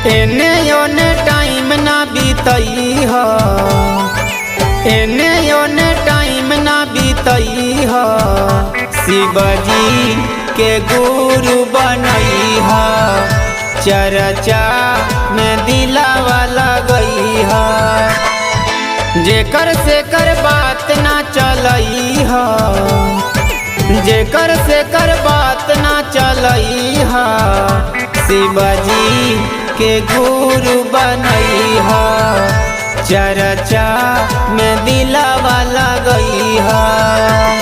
एने ओने टाइम ना बीतई ह, एने ओने टाइम ना बीतई ह, शिवजी के गुरु बनई ह, चर्चा में दिलावा लगई ह, जेकर से कर बात ना चलई ह, जेकर से कर बात ना चलई ह, शिवजी के गुरु बनई ह, चर्चा में दिलावा लगई ह।